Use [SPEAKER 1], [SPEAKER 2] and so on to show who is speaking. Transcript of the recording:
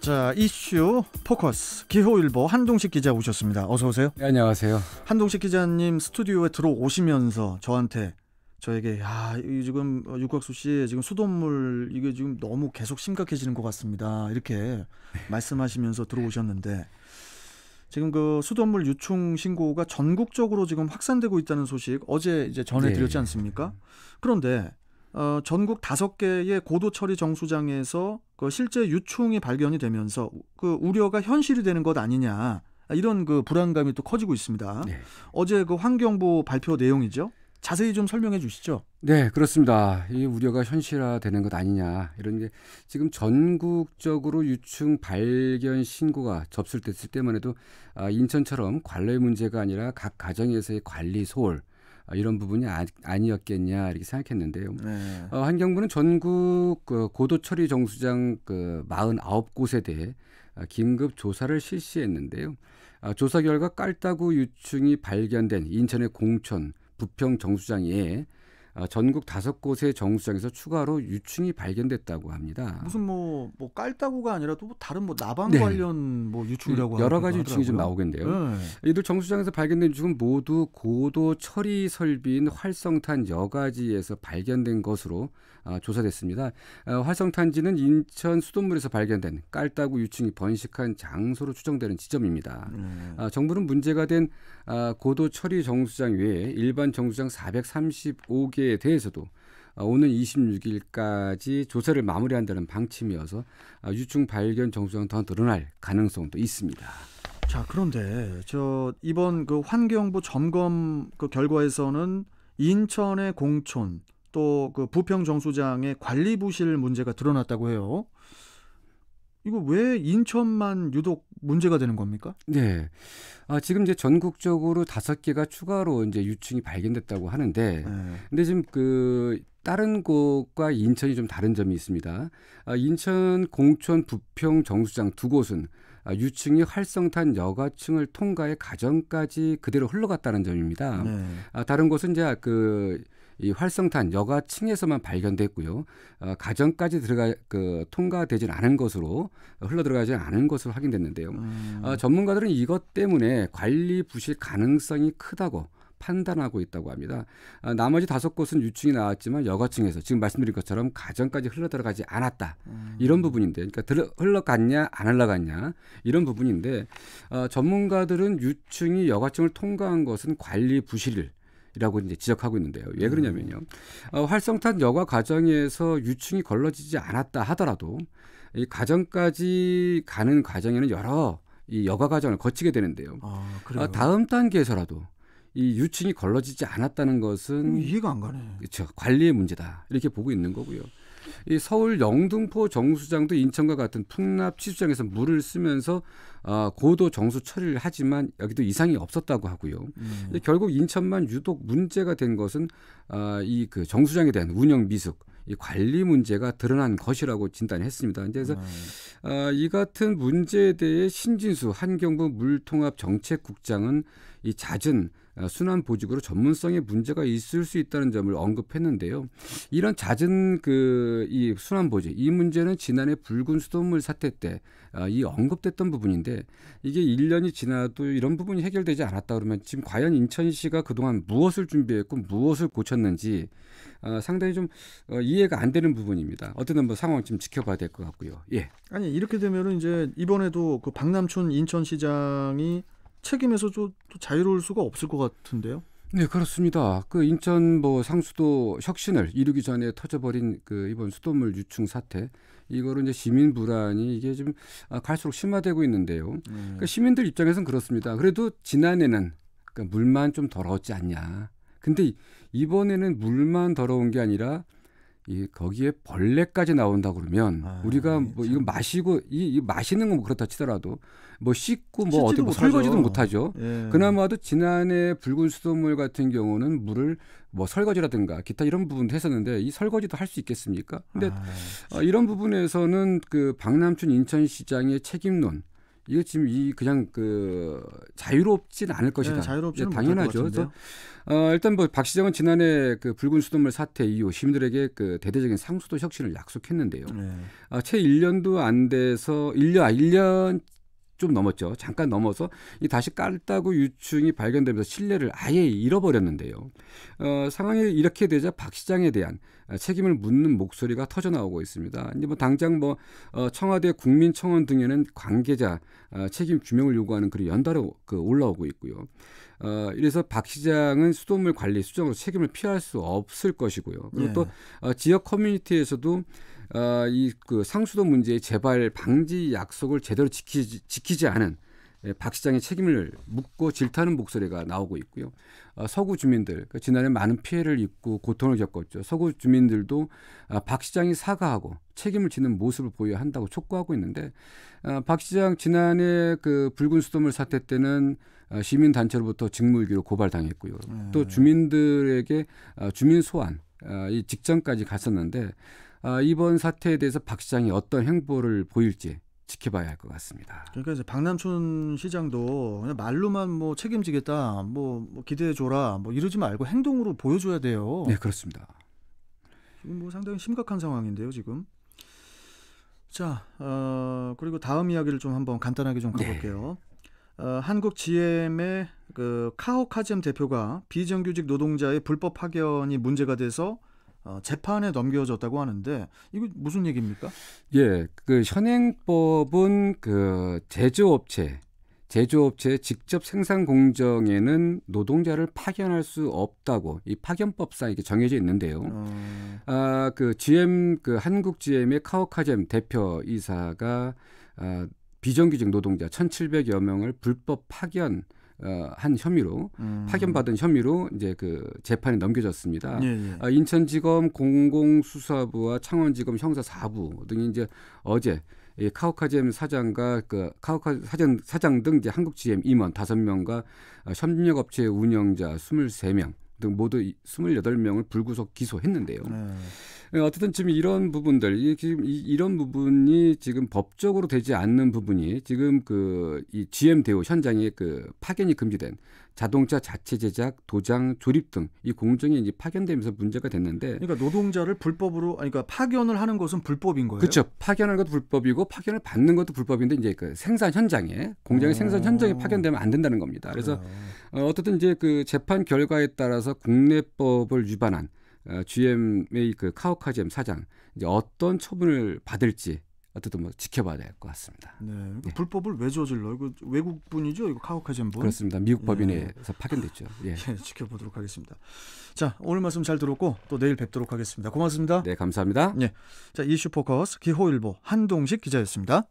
[SPEAKER 1] 자, 이슈 포커스 기호일보 한동식 기자 오셨습니다. 어서 오세요.
[SPEAKER 2] 네, 안녕하세요.
[SPEAKER 1] 한동식 기자님 스튜디오에 들어오시면서 저에게 지금 육각수 씨 지금 수돗물 이게 지금 너무 계속 심각해지는 것 같습니다. 이렇게 말씀하시면서 들어오셨는데 지금 그 수돗물 유충 신고가 전국적으로 지금 확산되고 있다는 소식 어제 이제 전해드렸지 않습니까? 그런데 전국 5개의 고도 처리 정수장에서 그 실제 유충이 발견이 되면서 그 우려가 현실이 되는 것 아니냐 이런 그 불안감이 또 커지고 있습니다. 네. 어제 그 환경부 발표 내용이죠. 자세히 좀 설명해 주시죠.
[SPEAKER 2] 네, 그렇습니다. 이 우려가 현실화되는 것 아니냐 이런 게 지금 전국적으로 유충 발견 신고가 접수됐을 때만 해도 인천처럼 관리 문제가 아니라 각 가정에서의 관리 소홀 이런 부분이 아니었겠냐 이렇게 생각했는데요. 네. 환경부는 전국 고도 처리 정수장 49곳에 대해 긴급 조사를 실시했는데요. 조사 결과 깔따구 유충이 발견된 인천의 공천, 부평 정수장 외에 전국 5곳의 정수장에서 추가로 유충이 발견됐다고 합니다.
[SPEAKER 1] 무슨 뭐 깔따구가 아니라 또 다른 나방 관련 유충이라고
[SPEAKER 2] 여러 가지 유충이 좀 나오겠는데요. 네. 이들 정수장에서 발견된 유충은 모두 고도 처리 설비인 활성탄 여과지에서 발견된 것으로 조사됐습니다. 활성탄지는 인천 수돗물에서 발견된 깔따구 유충이 번식한 장소로 추정되는 지점입니다. 정부는 문제가 된 고도 처리 정수장 외에 일반 정수장 435개에 대해서도 오는 26일까지 조사를 마무리한다는 방침이어서 유충 발견 정수장 더 늘어날 가능성도 있습니다.
[SPEAKER 1] 자, 그런데 이번 그 환경부 점검 그 결과에서는 인천의 공촌 또 그 부평 정수장의 관리 부실 문제가 드러났다고 해요. 이거 왜 인천만 유독 문제가 되는 겁니까?
[SPEAKER 2] 네. 지금 이제 전국적으로 5개가 추가로 이제 유충이 발견됐다고 하는데, 근데 지금 다른 곳과 인천이 좀 다른 점이 있습니다. 인천 공촌 부평 정수장 2곳은 유충이 활성탄 여과층을 통과해 가정까지 그대로 흘러갔다는 점입니다. 다른 곳은 이제 이 활성탄 여과층에서만 발견됐고요. 가정까지 통과되진 않은 것으로 흘러들어가지 않은 것으로 확인됐는데요. 전문가들은 이것 때문에 관리 부실 가능성이 크다고 판단하고 있다고 합니다. 나머지 5곳은 유충이 나왔지만 여과층에서 지금 말씀드린 것처럼 가정까지 흘러들어가지 않았다. 이런 부분인데, 그러니까 흘러갔냐 안 흘러갔냐 이런 부분인데 전문가들은 유충이 여과층을 통과한 것은 관리 부실 이라고 이제 지적하고 있는데요. 왜 그러냐면요. 활성탄 여과 과정에서 유충이 걸러지지 않았다 하더라도 이 가정까지 가는 과정에는 여러 이 여과 과정을 거치게 되는데요. 다음 단계에서라도 이 유충이 걸러지지 않았다는 것은
[SPEAKER 1] 이해가 안 가네.
[SPEAKER 2] 그렇죠. 관리의 문제다. 이렇게 보고 있는 거고요. 이 서울 영등포 정수장도 인천과 같은 풍납 취수장에서 물을 쓰면서 고도 정수 처리를 하지만 여기도 이상이 없었다고 하고요. 결국 인천만 유독 문제가 된 것은 이 정수장에 대한 운영 미숙, 이 관리 문제가 드러난 것이라고 진단했습니다. 그래서 이 같은 문제에 대해 신진수 환경부 물통합정책국장은 이 잦은 순환 보직으로 전문성에 문제가 있을 수 있다는 점을 언급했는데요. 이런 잦은 이 순환 보직, 이 문제는 지난해 붉은 수돗물 사태 때 이 언급됐던 부분인데 이게 1년이 지나도 이런 부분이 해결되지 않았다 그러면 지금 과연 인천시가 그동안 무엇을 준비했고 무엇을 고쳤는지 상당히 좀 이해가 안 되는 부분입니다. 어쨌든 상황을 좀 지켜봐야 될 것 같고요. 예.
[SPEAKER 1] 아니 이렇게 되면은 이제 이번에도 그 박남춘 인천시장이 책임에서 또 자유로울 수가 없을 것 같은데요.
[SPEAKER 2] 네, 그렇습니다. 인천 상수도 혁신을 이루기 전에 터져버린 이번 수돗물 유충 사태, 이거로 이제 시민 불안이 이게 좀 갈수록 심화되고 있는데요. 그러니까 시민들 입장에서는 그렇습니다. 그래도 지난해는 물만 좀 더러웠지 않냐. 근데 이번에는 물만 더러운 게 아니라 거기에 벌레까지 나온다 그러면 우리가 이거 마시고 이 마시는 건 그렇다 치더라도 씻고 어디 설거지도 못하죠. 예. 그나마도 지난해 붉은 수돗물 같은 경우는 물을 설거지라든가 기타 이런 부분도 했었는데 이 설거지도 할 수 있겠습니까? 근데 이런 부분에서는 박남춘 인천시장의 책임론 이거 지금 그냥 자유롭진 않을 것이다.
[SPEAKER 1] 네, 자유롭지는
[SPEAKER 2] 당연하죠. 그래서 일단 뭐 박 시장은 지난해 그 붉은 수돗물 사태 이후 시민들에게 그 대대적인 상수도 혁신을 약속했는데요. 채 1년도 안 돼서 1년 좀 넘었죠. 잠깐 넘어서 다시 깔다구 유충이 발견되면서 신뢰를 아예 잃어버렸는데요. 상황이 이렇게 되자 박 시장에 대한 책임을 묻는 목소리가 터져 나오고 있습니다. 이제 뭐 당장 청와대 국민청원 등에는 관계자 책임 규명을 요구하는 글이 연달아 올라오고 있고요. 이래서 박 시장은 수돗물 관리 수정으로 책임을 피할 수 없을 것이고요. 그리고 또 지역 커뮤니티에서도 이 상수도 문제의 재발 방지 약속을 제대로 지키지 않은 박 시장의 책임을 묻고 질타하는 목소리가 나오고 있고요. 서구 주민들, 지난해 많은 피해를 입고 고통을 겪었죠. 서구 주민들도 박 시장이 사과하고 책임을 지는 모습을 보여야 한다고 촉구하고 있는데 박 시장 지난해 그 붉은 수돗물 사태 때는 시민단체로부터 직무유기로 고발당했고요. 또 주민들에게 주민 소환 이 직전까지 갔었는데 이번 사태에 대해서 박 시장이 어떤 행보를 보일지 지켜봐야 할 것 같습니다.
[SPEAKER 1] 그러니까 이제 박남춘 시장도 그냥 말로만 뭐 책임지겠다, 뭐 기대해 줘라, 뭐 이러지 말고 행동으로 보여줘야 돼요.
[SPEAKER 2] 네, 그렇습니다.
[SPEAKER 1] 지금 뭐 상당히 심각한 상황인데요, 지금. 자, 그리고 다음 이야기를 좀 한번 간단하게 좀 가볼게요. 한국 GM의 그 카오카잼 대표가 비정규직 노동자의 불법 파견이 문제가 돼서 재판에 넘겨졌다고 하는데 이거 무슨 얘기입니까?
[SPEAKER 2] 예, 그 현행법은 그 제조업체 직접 생산 공정에는 노동자를 파견할 수 없다고 이 파견법상 이게 정해져 있는데요. 그 GM 그 한국 GM의 카오카잼 대표이사가 비정규직 노동자 1,700여 명을 불법 파견 한 혐의로 파견받은 혐의로 이제 그 재판에 넘겨졌습니다. 인천지검 공공수사부와 창원지검 형사 4부 등이 이제 어제 이 카오카잼 사장과 그 사장 등 이제 한국 GM 임원 5명과 협력업체 운영자 23명 등 모두 28명을 불구속 기소했는데요. 어쨌든 지금 이런 부분들, 이런 부분이 지금 법적으로 되지 않는 부분이 지금 이 GM 대우 현장에 파견이 금지된 자동차 자체 제작, 도장, 조립 등 이 공정이 이제 파견되면서 문제가 됐는데.
[SPEAKER 1] 그러니까 노동자를 불법으로, 그러니까 파견을 하는 것은 불법인 거예요.
[SPEAKER 2] 그렇죠. 파견하는 것도 불법이고 파견을 받는 것도 불법인데 이제 그 생산 현장에 공장의 생산 현장에 파견되면 안 된다는 겁니다. 그래서 어쨌든 이제 그 재판 결과에 따라서 국내법을 위반한 GM의 그 카오카잼 사장 이제 어떤 처분을 받을지 어쨌든 뭐 지켜봐야 될 것 같습니다.
[SPEAKER 1] 네, 불법을 왜 저질러? 이거 외국 분이죠, 이거 카오카잼 분.
[SPEAKER 2] 그렇습니다. 미국 법인에서 파견됐죠. 예.
[SPEAKER 1] 지켜보도록 하겠습니다. 자, 오늘 말씀 잘 들었고 또 내일 뵙도록 하겠습니다. 고맙습니다.
[SPEAKER 2] 네, 감사합니다.
[SPEAKER 1] 자, 이슈 포커스 기호일보 한동식 기자였습니다.